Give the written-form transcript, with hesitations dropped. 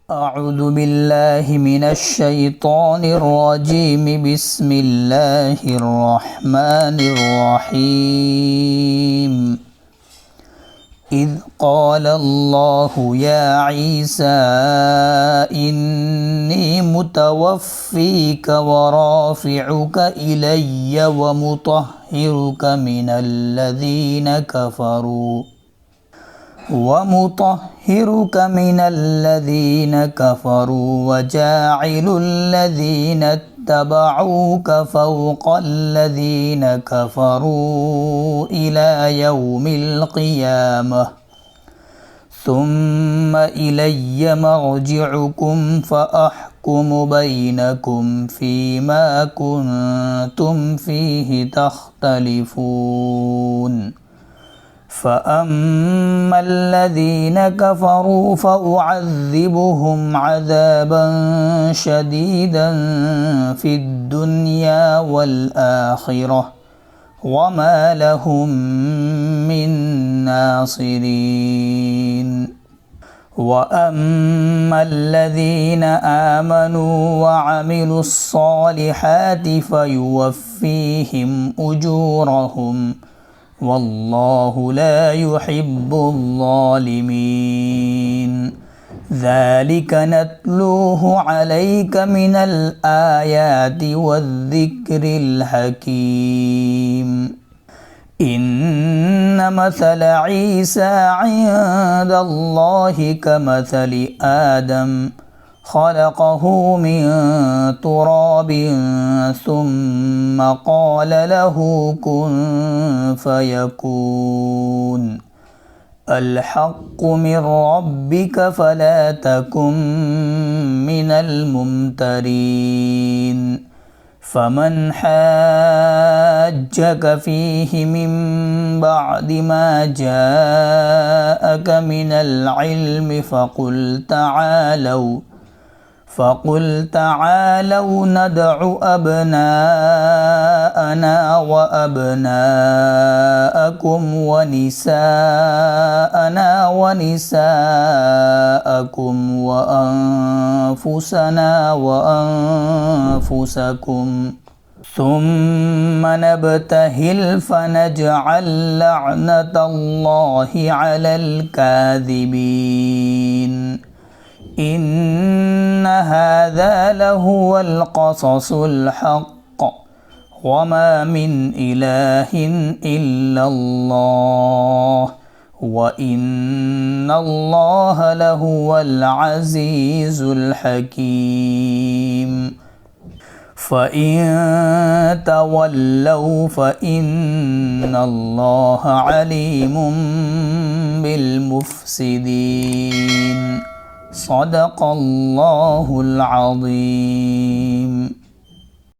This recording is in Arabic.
أعوذ بالله من الشيطان الرجيم. بسم الله الرحمن الرحيم. إذ قال الله يا عيسى إني متوفيك ورافعك إلي ومطهرك من الذين كفروا وجاعل الذين اتبعوك فوق الذين كفروا إلى يوم القيامة ثم إلي مرجعكم فأحكم بينكم فيما كنتم فيه تختلفون. فأما الذين كفروا فأعذبهم عذابا شديدا في الدنيا والآخرة وما لهم من ناصرين. وأما الذين آمنوا وعملوا الصالحات فيوفيهم أجورهم والله لا يحب الظالمين. ذلك نتلوه عليك من الآيات والذكر الحكيم. إن مثل عيسى عند الله كمثل آدم خلقه من تراب ثم قال له كن فيكون. الحق من ربك فلا تكن من الممترين. فمن حاجك فيه من بعد ما جاءك من العلم فقل تعالوا ندع أبناءنا وأبناءكم ونساءنا ونساءكم وأنفسنا وأنفسكم ثم نبتهل فنجعل لعنة الله على الكاذبين. إن هذا لهو القصص الحق وما من إله إلا الله وإن الله لهو العزيز الحكيم. فإن تولوا فإن الله عليم بالمفسدين. صدق الله العظيم.